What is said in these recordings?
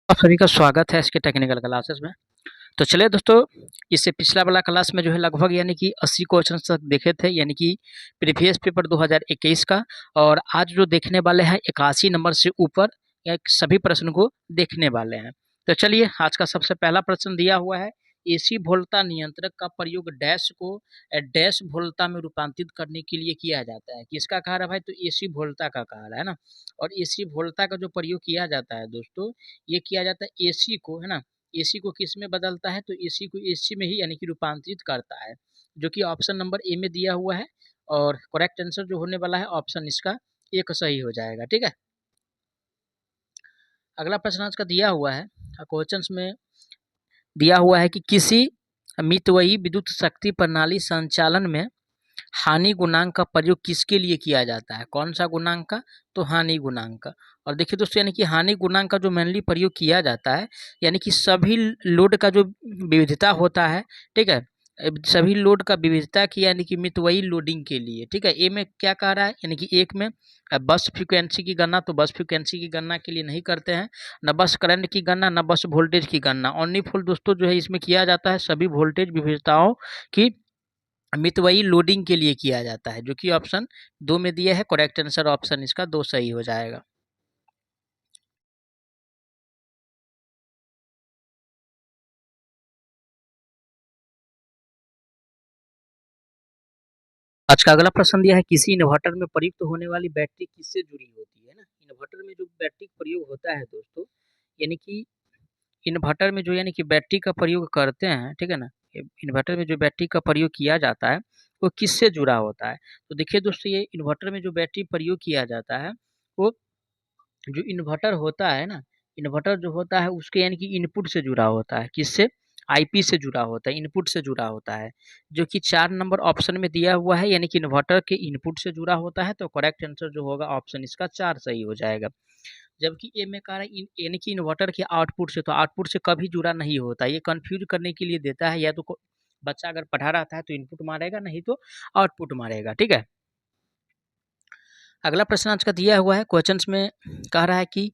आप सभी का स्वागत है इसके टेक्निकल क्लासेस में। तो चलिए दोस्तों, इससे पिछला वाला क्लास में जो है लगभग यानी कि 80 क्वेश्चन तक देखे थे, यानी कि प्रीवियस पेपर 2021 का। और आज जो देखने वाले हैं 81 नंबर से ऊपर या सभी प्रश्न को देखने वाले हैं। तो चलिए, आज का सबसे पहला प्रश्न दिया हुआ है, एसी वोल्टा नियंत्रक का प्रयोग डैश को डैश वोल्टा में रूपांतरित करने के लिए किया जाता है। किसका कहा है भाई? तो एसी वोल्टा का कहा है ना। और एसी वोल्टा का जो प्रयोग किया जाता है दोस्तों, ये किया जाता है एसी को, है ना। एसी को किस में बदलता है? तो एसी को एसी में ही यानी कि रूपांतरित करता है, जो कि ऑप्शन नंबर ए में दिया हुआ है। और करेक्ट आंसर जो होने वाला है ऑप्शन इसका एक सही हो जाएगा। ठीक है, अगला प्रश्न आज का दिया हुआ है, क्वेश्चंस में दिया हुआ है कि किसी मितव्ययी विद्युत शक्ति प्रणाली संचालन में हानि गुणांक का प्रयोग किसके लिए किया जाता है? कौन सा गुणांक का? तो हानि गुणांक का। और देखिए दोस्तों, यानी कि हानि गुणांक का जो मेनली प्रयोग किया जाता है, यानी कि सभी लोड का जो विविधता होता है, ठीक है, सभी लोड का विविधता की यानी कि मितव्ययी लोडिंग के लिए। ठीक है, ए में क्या कह रहा है, यानी कि एक में बस फ्रीक्वेंसी की गणना, तो बस फ्रीक्वेंसी की गणना के लिए नहीं करते हैं, न बस करंट की गणना, न बस वोल्टेज की गणना। ओनली फुल दोस्तों जो है इसमें किया जाता है सभी वोल्टेज विविधताओं की मितव्ययी लोडिंग के लिए किया जाता है, जो कि ऑप्शन 2 में दिया है। करेक्ट आंसर ऑप्शन इसका 2 सही हो जाएगा। आज का अगला प्रश्न दिया है, किसी इन्वर्टर में प्रयुक्त होने वाली बैटरी किससे जुड़ी होती है ना। इन्वर्टर में जो बैटरी का प्रयोग होता है दोस्तों, यानी कि इन्वर्टर में जो यानी कि बैटरी का प्रयोग करते हैं, ठीक है ना, इन्वर्टर में जो बैटरी का प्रयोग किया जाता है वो किससे जुड़ा होता है? तो देखिए दोस्तों, ये इन्वर्टर में जो बैटरी प्रयोग किया जाता है वो जो इन्वर्टर होता है ना, इन्वर्टर जो होता है उसके यानी कि इनपुट से जुड़ा होता है। किससे? आईपी से जुड़ा होता है, इनपुट से जुड़ा होता है, जो कि 4 नंबर ऑप्शन में दिया हुआ है, यानी कि इन्वर्टर के इनपुट से जुड़ा होता है। तो करेक्ट आंसर जो होगा ऑप्शन इसका 4 सही हो जाएगा। जबकि ए में कह रहा है यानी कि इन्वर्टर के आउटपुट से, तो आउटपुट से कभी जुड़ा नहीं होता। ये कंफ्यूज करने के लिए देता है, या तो बच्चा अगर पढ़ा रहता है तो इनपुट मारेगा, नहीं तो आउटपुट मारेगा। ठीक है, अगला प्रश्न आज का दिया हुआ है, क्वेश्चंस में कह रहा है कि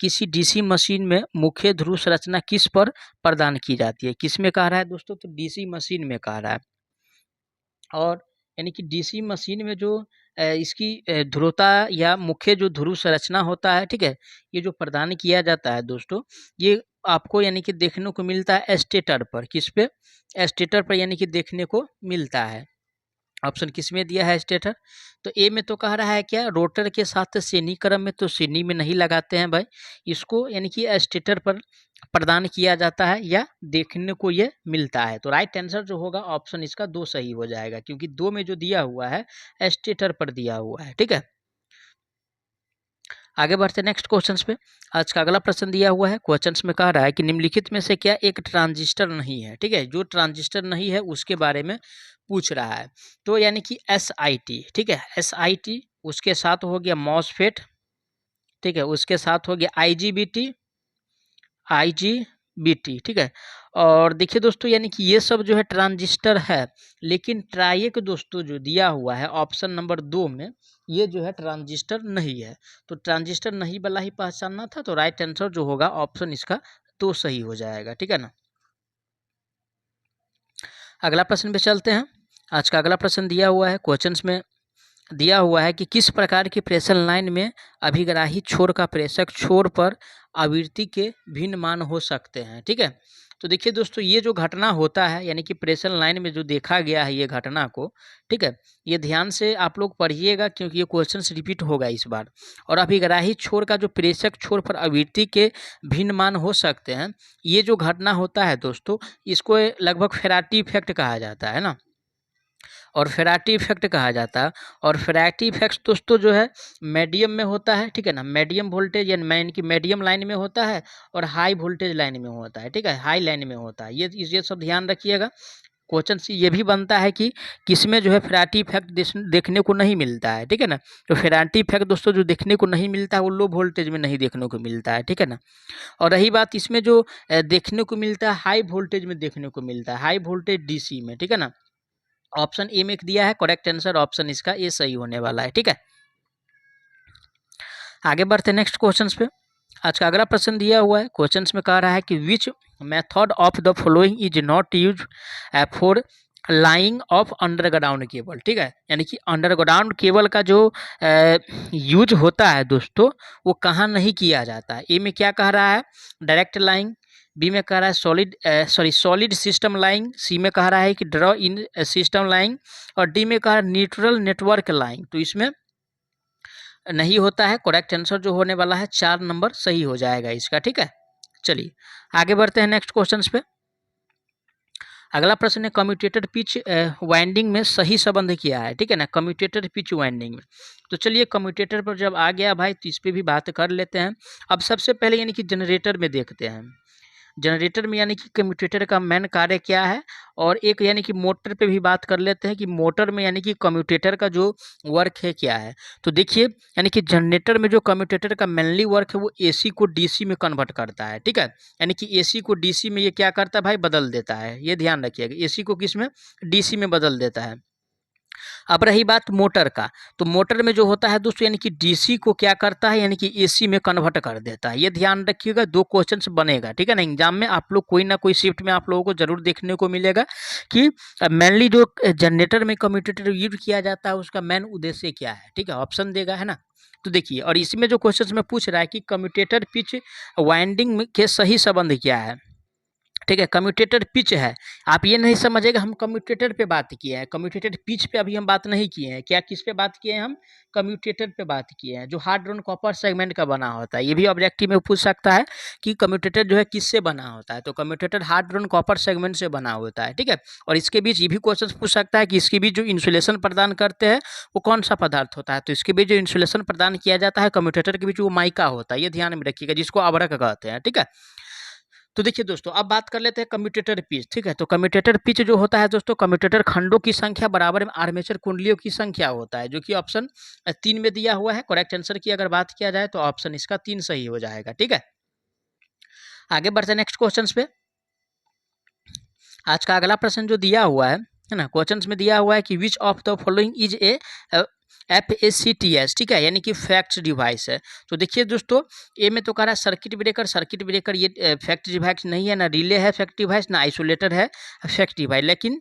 किसी डीसी मशीन में मुख्य ध्रुव संरचना किस पर प्रदान की जाती है? किस में कह रहा है दोस्तों? तो डीसी मशीन में कह रहा है। और यानी कि डीसी मशीन में जो इसकी ध्रुवता या मुख्य जो ध्रुव संरचना होता है, ठीक है, ये जो प्रदान किया जाता है दोस्तों, ये आपको यानी कि देखने को मिलता है स्टेटर पर। किस पे? स्टेटर पर यानी कि देखने को मिलता है। ऑप्शन किस में दिया है? स्टेटर। तो ए में तो कह रहा है क्या, रोटर के साथ श्रेणी क्रम में, तो श्रेणी में नहीं लगाते हैं भाई इसको, यानी कि स्टेटर पर प्रदान किया जाता है या देखने को ये मिलता है। तो राइट आंसर जो होगा ऑप्शन इसका 2 सही हो जाएगा, क्योंकि 2 में जो दिया हुआ है स्टेटर पर दिया हुआ है। ठीक है, आगे बढ़ते नेक्स्ट क्वेश्चंस पे। आज का अगला प्रश्न दिया हुआ है, क्वेश्चंस में कह रहा है कि निम्नलिखित में से क्या एक ट्रांजिस्टर नहीं है? ठीक है, जो ट्रांजिस्टर नहीं है उसके बारे में पूछ रहा है। तो यानी कि एस आई टी, ठीक है, एस आई टी, उसके साथ हो गया मॉसफेट, ठीक है, उसके साथ हो गया आईजीबीटी, आईजीबीटी, ठीक है। और देखिए दोस्तों, यानी कि ये सब जो है ट्रांजिस्टर है, लेकिन ट्राइक दोस्तों जो दिया हुआ है ऑप्शन नंबर 2 में, ये जो है ट्रांजिस्टर नहीं है। तो ट्रांजिस्टर नहीं वाला ही पहचानना था, तो राइट आंसर जो होगा ऑप्शन इसका 2 सही हो जाएगा। ठीक है ना, अगला प्रश्न पे चलते हैं। आज का अगला प्रश्न दिया हुआ है, क्वेश्चंस में दिया हुआ है कि किस प्रकार की प्रेषण लाइन में अभिग्राही छोर का प्रेषक छोर पर आवृत्ति के भिन्न मान हो सकते हैं? ठीक है, तो देखिए दोस्तों, ये जो घटना होता है, यानी कि प्रेषण लाइन में जो देखा गया है ये घटना को, ठीक है, ये ध्यान से आप लोग पढ़िएगा, क्योंकि ये क्वेश्चन रिपीट होगा इस बार। और अभिग्राही छोर का जो प्रेषक छोर पर आवृत्ति के भिन्न मान हो सकते हैं, ये जो घटना होता है दोस्तों, इसको लगभग फेराटी इफेक्ट कहा जाता है ना, और फेराटी इफेक्ट कहा जाता है। और फेराटी इफेक्ट दोस्तों जो है मीडियम में होता है, ठीक है ना, मीडियम वोल्टेज यानी कि मीडियम लाइन में होता है, और हाई वोल्टेज लाइन में होता है, ठीक है, हाई लाइन में होता है। ये सब ध्यान रखिएगा। क्वेश्चन से ये भी बनता है कि किसमें जो है फेराटी इफेक्ट देखने को नहीं मिलता है, ठीक है ना। तो फेराटी इफेक्ट दोस्तों जो देखने को नहीं मिलता है वो लो वोल्टेज में नहीं देखने को मिलता है, ठीक है ना। और रही बात इसमें जो देखने को मिलता है हाई वोल्टेज में देखने को मिलता है, हाई वोल्टेज डीसी में, ठीक है ना। ऑप्शन ए में दिया है, करेक्ट आंसर ऑप्शन इसका ए सही होने वाला है। ठीक है, आगे बढ़ते नेक्स्ट क्वेश्चंस पे। आज का अगला प्रश्न दिया हुआ है, क्वेश्चन में कह रहा है कि which method of the following is not use for lying of underground cable. ठीक है, यानी कि अंडरग्राउंड केबल का जो यूज होता है दोस्तों वो कहाँ नहीं किया जाता है। ए में क्या कह रहा है, डायरेक्ट लाइंग, बी में कह रहा है सॉलिड सिस्टम लाइन, सी में कह रहा है कि ड्रॉ इन सिस्टम लाइन, और डी में कह रहा है न्यूट्रल नेटवर्क लाइन। तो इसमें नहीं होता है। करेक्ट आंसर जो होने वाला है 4 नंबर सही हो जाएगा इसका। ठीक है, चलिए आगे बढ़ते हैं नेक्स्ट क्वेश्चन पे। अगला प्रश्न है कम्यूटेटर पिच वाइंडिंग में सही संबंध क्या है। ठीक है ना, कम्यूटेटर पिच वाइंडिंग में। तो चलिए कम्यूटेटर पर जब आ गया भाई तो इस पर भी बात कर लेते हैं। अब सबसे पहले यानी कि जनरेटर में देखते हैं। जनरेटर में यानी कि कम्यूटेटर का मेन कार्य क्या है, और एक यानी कि मोटर पे भी बात कर लेते हैं कि मोटर में यानी कि कम्यूटेटर का जो वर्क है क्या है। तो देखिए यानी कि जनरेटर में जो कम्यूटेटर का मेनली वर्क है वो एसी को डीसी में कन्वर्ट करता है। ठीक है, यानी कि एसी को डीसी में ये क्या करता है भाई, बदल देता है। ये ध्यान रखिएगा, एसी को किस में, डीसी में बदल देता है। अब रही बात मोटर का, तो मोटर में जो होता है दोस्तों यानी कि डीसी को क्या करता है, यानी कि एसी में कन्वर्ट कर देता है। ये ध्यान रखिएगा, 2 क्वेश्चन बनेगा। ठीक है ना, एग्जाम में आप लोग कोई ना कोई शिफ्ट में आप लोगों को जरूर देखने को मिलेगा कि मेनली जो जनरेटर में कम्यूटेटर यूज किया जाता है उसका मेन उद्देश्य क्या है। ठीक है, ऑप्शन देगा, है ना। तो देखिए, और इसमें जो क्वेश्चन में पूछ रहा है कि कम्यूटेटर पिच वाइंडिंग के सही संबंध क्या है। ठीक है, कम्यूटेटर पिच है। आप ये नहीं समझिएगा हम कम्यूटेटर पे बात किए हैं, कम्यूटेटर पिच पे अभी हम बात नहीं किए हैं। क्या किस पे बात किए हैं हम, कम्यूटेटर पे बात किए हैं, जो हार्ड ड्रोन कॉपर सेगमेंट का बना होता है। ये भी ऑब्जेक्टिव में पूछ सकता है कि कम्यूटेटर जो है किससे बना होता है। तो commutator hard drone copper segment से बना होता है। ठीक है, और इसके बीच ये भी क्वेश्चन पूछ सकता है कि इसके बीच जो इंसुलेशन प्रदान करते हैं वो कौन सा पदार्थ होता है। तो इसके बीच जो इंसुलेशन प्रदान किया जाता है कम्यूटेटर के बीच वो माइका होता है। ये ध्यान में रखिएगा, जिसको आवरक कहते हैं। ठीक है, तो देखिए दोस्तों अब बात कर लेते हैं कम्यूटेटर पिच। ठीक है, तो कम्यूटेटर पिच जो होता है दोस्तों, कम्यूटेटर खंडों की संख्या बराबर में आर्मेचर कुंडलियों की संख्या होता है, जो कि ऑप्शन 3 में दिया हुआ है। करेक्ट आंसर की अगर बात किया जाए तो ऑप्शन इसका 3 सही हो जाएगा। ठीक है, आगे बढ़ते हैं नेक्स्ट क्वेश्चन पे। आज का अगला प्रश्न जो दिया हुआ है ना, क्वेश्चन में दिया हुआ है कि which of the following is a FACTS। ठीक है, यानी कि फैक्ट डिवाइस है। तो देखिए दोस्तों, ए में तो कह रहा है सर्किट ब्रेकर, सर्किट ब्रेकर ये फैक्ट डिवाइस नहीं है, ना रिले है फैक्ट डिवाइस, ना आइसोलेटर है फैक्ट डिवाइस। लेकिन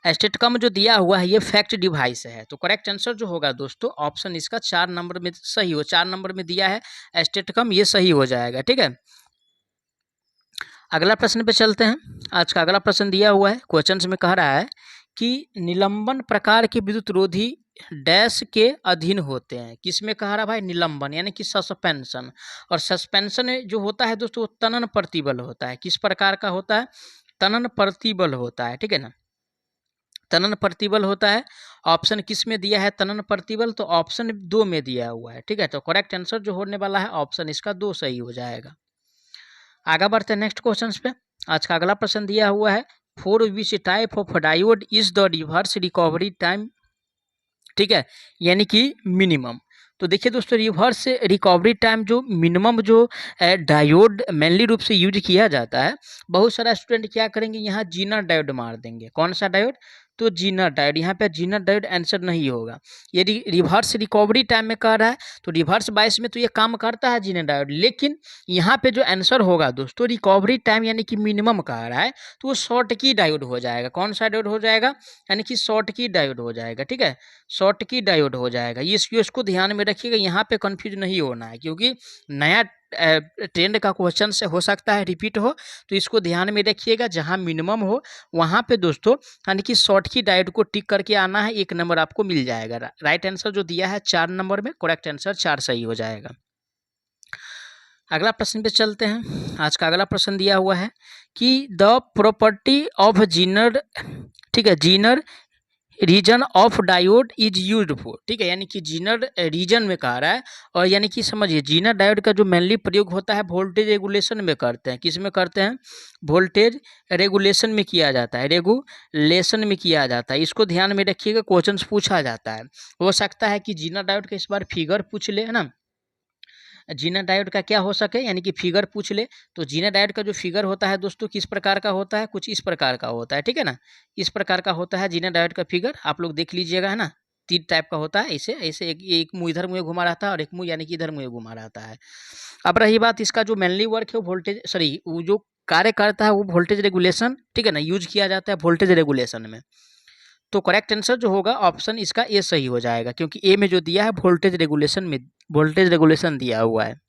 स्टेटकम जो दिया हुआ है ये फैक्ट डिवाइस है। तो करेक्ट आंसर जो होगा दोस्तों ऑप्शन इसका 4 नंबर में सही हो, 4 नंबर में दिया है स्टेटकम, ये सही हो जाएगा। ठीक है, अगला प्रश्न पे चलते हैं। आज का अगला प्रश्न दिया हुआ है, क्वेश्चन में कह रहा है कि निलंबन प्रकार के विद्युत रोधी डैश के अधीन होते हैं। किसमें कह रहा भाई, निलंबन यानी कि सस्पेंशन। और सस्पेंशन जो होता है दोस्तों वो तनन प्रतिबल होता है। किस प्रकार का होता है, तनन प्रतिबल होता है। ठीक है ना, तनन प्रतिबल होता है। ऑप्शन किस में दिया है तनन प्रतिबल, तो ऑप्शन 2 में दिया हुआ है। ठीक है, तो करेक्ट आंसर जो होने वाला है ऑप्शन इसका 2 सही हो जाएगा। आगे बढ़ते हैं नेक्स्ट क्वेश्चन पे। आज का अगला प्रश्न दिया हुआ है, for which type of diode is the reverse recovery time. ठीक है, यानी कि मिनिमम। तो देखिए दोस्तों, रिवर्स रिकवरी टाइम जो मिनिमम जो डायोड मेनली रूप से यूज किया जाता है, बहुत सारा स्टूडेंट क्या करेंगे यहाँ जीनर डायोड मार देंगे। कौन सा डायोड, तो जीनर डायोड। यहाँ पे जीनर डायोड आंसर नहीं होगा। ये रिवर्स रिकवरी टाइम में कह रहा है तो रिवर्स बायस में तो ये काम करता है जीनर डायोड, लेकिन यहाँ पे जो आंसर होगा दोस्तों रिकवरी टाइम यानी कि मिनिमम कह रहा है तो वो शॉर्ट की डायोड हो जाएगा। कौन सा डायोड हो जाएगा, यानी कि शॉर्ट की डायोड हो जाएगा। ठीक है, शॉर्ट की डायोड हो जाएगा। इसको ध्यान में रखिएगा, यहाँ पे कंफ्यूज नहीं होना है, क्योंकि नया ट्रेंड का क्वेश्चन से हो सकता है रिपीट हो, तो इसको ध्यान में रखिएगा। जहाँ मिनिमम हो वहाँ पे दोस्तों यानी कि शॉर्ट की डायोड को टिक करके आना है, 1 नंबर आपको मिल जाएगा। राइट आंसर जो दिया है 4 नंबर में, करेक्ट आंसर 4 सही हो जाएगा। अगला प्रश्न पे चलते हैं। आज का अगला प्रश्न दिया हुआ है कि द प्रॉपर्टी ऑफ जीनर, ठीक है, Zener region of diode is used for. ठीक है, यानी कि जीनर रीजन में कह रहा है, और यानी कि समझिए जीनर डायोड का जो मेनली प्रयोग होता है वोल्टेज रेगुलेशन में करते हैं। किस में करते हैं, वोल्टेज रेगुलेशन में किया जाता है, रेगुलेशन में किया जाता है। इसको ध्यान में रखिएगा, क्वेश्चन पूछा जाता है। हो सकता है कि जीनर डायोड का इस बार फिगर पूछ ले, है ना, जीनर डायोड का क्या हो सके, यानी कि फिगर पूछ ले। तो जीनर डायोड का जो फिगर होता है दोस्तों किस प्रकार का होता है, कुछ इस प्रकार का होता है। ठीक है ना, इस प्रकार का होता है जीनर डायोड का फिगर, आप लोग देख लीजिएगा, है ना। तीर टाइप का होता है, ऐसे ऐसे एक मुँह इधर मुँह घुमा रहता है और एक मुँह यानी कि इधर मुँह घुमा रहता है। अब रही बात इसका जो मेनली वर्क है वो वोल्टेज सॉरी वो जो कार्य करता है वो वोल्टेज रेगुलेशन, ठीक है ना, यूज किया जाता है वोल्टेज रेगुलेशन में। तो करेक्ट आंसर जो होगा ऑप्शन इसका ए सही हो जाएगा, क्योंकि ए में जो दिया है वोल्टेज रेगुलेशन में वोल्टेज रेगुलेशन दिया हुआ है।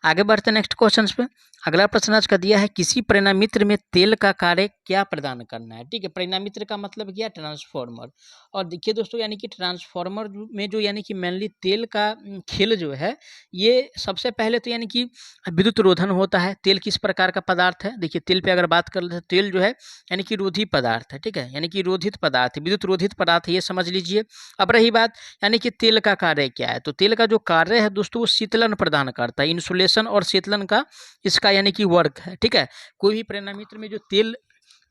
आगे बढ़ते हैं नेक्स्ट क्वेश्चन पे। अगला प्रश्न आज का दिया है किसी परिणामित्र में तेल का कार्य क्या प्रदान करना है। ठीक है, परिणामित्र का मतलब क्या, ट्रांसफॉर्मर। और देखिए दोस्तों, यानी कि ट्रांसफॉर्मर में जो यानी कि मेनली तेल का खेल जो है, ये सबसे पहले तो यानी कि विद्युत रोधन होता है। तेल किस प्रकार का पदार्थ है, देखिए तेल पे अगर बात कर ले तो तेल जो है यानी कि रोधी पदार्थ है। ठीक है, यानी कि रोधित पदार्थ है, विद्युत रोधित पदार्थ है, ये समझ लीजिए। अब रही बात यानी कि तेल का कार्य क्या है, तो तेल का जो कार्य है दोस्तों वो शीतलन प्रदान करता है, इंसुलेशन और शीतलन का इसका यानी कि वर्क है। ठीक है, कोई भी परिणामित्र में जो तेल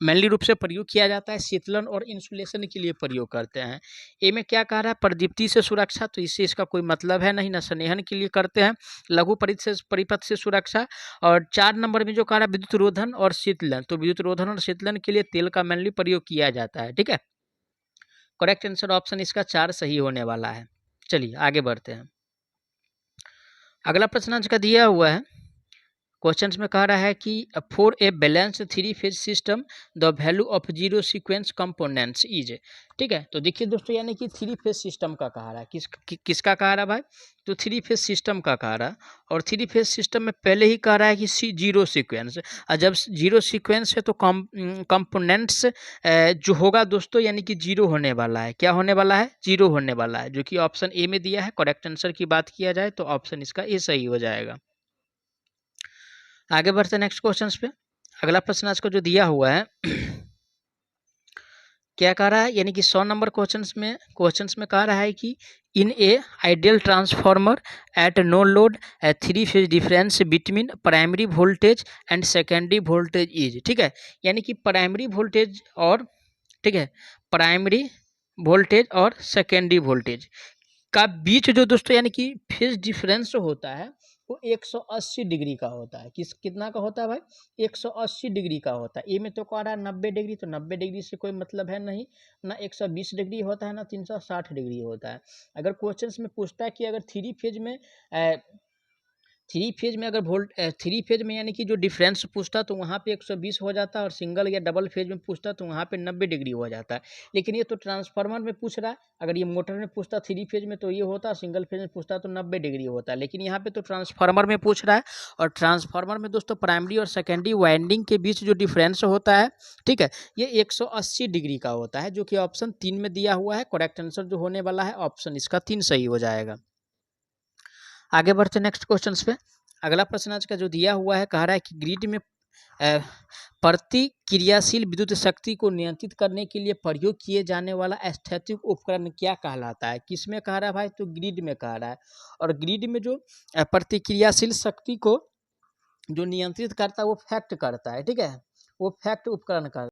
मेनली रूप से प्रयोग किया जाता है शीतलन और इंसुलेशन के लिए प्रयोग करते हैं। ए में क्या कह रहा है, प्रदीप्ति से सुरक्षा, तो इससे इसका कोई मतलब है नहीं ना, स्नेहन के लिए करते हैं, लघु परिपथ से सुरक्षा। और 4 नंबर में जो कह रहा है विद्युत रोधन और शीतलन, तो विद्युत रोधन और शीतलन के लिए तेल का मेनली प्रयोग किया जाता है। ठीक है, करेक्ट आंसर ऑप्शन इसका 4 सही होने वाला है। चलिए आगे बढ़ते हैं। अगला प्रश्न आज का दिया हुआ है, क्वेश्चंस में कह रहा है कि for a balance 3 phase system the value of zero sequence components is. ठीक है, तो देखिए दोस्तों, यानी कि 3 फेज सिस्टम का कह रहा है, किसका कह रहा है भाई, तो 3 फेज सिस्टम का कह रहा है। और 3 फेज सिस्टम में पहले ही कह रहा है कि जीरो सीक्वेंस, और जब जीरो सीक्वेंस है तो कंपोनेंट्स जो होगा दोस्तों यानी कि जीरो होने वाला है। क्या होने वाला है, जीरो होने वाला है, जो कि ऑप्शन ए में दिया है। करेक्ट आंसर की बात किया जाए तो ऑप्शन इसका ए सही हो जाएगा। आगे बढ़ते हैं नेक्स्ट क्वेश्चंस पे। अगला प्रश्न आज को जो दिया हुआ है क्या कह रहा है, यानी कि 100 नंबर क्वेश्चंस में कह रहा है कि in a ideal transformer at no load 3 phase difference between primary voltage and secondary voltage is. ठीक है, यानी कि प्राइमरी वोल्टेज और, ठीक है, प्राइमरी वोल्टेज और सेकेंडरी वोल्टेज का बीच जो दोस्तों यानी कि फेज डिफरेंस होता है वो 180 डिग्री का होता है। कितना का होता है भाई, 180 डिग्री का होता है। ए में तो कह रहा है 90 डिग्री, तो 90 डिग्री से कोई मतलब है नहीं ना, 120 डिग्री होता है ना 360 डिग्री होता है। अगर क्वेश्चंस में पूछता है कि अगर थ्री फेज में अगर थ्री फेज में यानी कि जो डिफरेंस पूछता तो वहाँ पे 120 हो जाता, और सिंगल या डबल फेज में पूछता तो वहाँ पे 90 डिग्री हो जाता है। लेकिन ये तो ट्रांसफार्मर में पूछ रहा है, अगर ये मोटर में पूछता थ्री फेज में तो ये होता, सिंगल फेज में पूछता तो 90 डिग्री होता है। लेकिन यहाँ पे तो ट्रांसफार्मर में पूछ रहा है, और ट्रांसफार्मर में दोस्तों प्राइमरी और सेकेंडरी वाइंडिंग के बीच जो डिफरेंस होता है, ठीक है, ये 180 डिग्री का होता है, जो कि ऑप्शन 3 में दिया हुआ है। करेक्ट आंसर जो होने वाला है ऑप्शन इसका 3 सही हो जाएगा। आगे बढ़ते नेक्स्ट क्वेश्चन पे। अगला प्रश्न आज का जो दिया हुआ है कह रहा है कि ग्रिड में प्रतिक्रियाशील विद्युत शक्ति को नियंत्रित करने के लिए प्रयोग किए जाने वाला स्थैतिक उपकरण क्या कहलाता है। किसमें कह रहा है भाई, तो ग्रिड में कह रहा है। और ग्रिड में जो प्रतिक्रियाशील शक्ति को जो नियंत्रित करता है वो फैक्ट करता है। ठीक है, वो फैक्ट उपकरण करता है।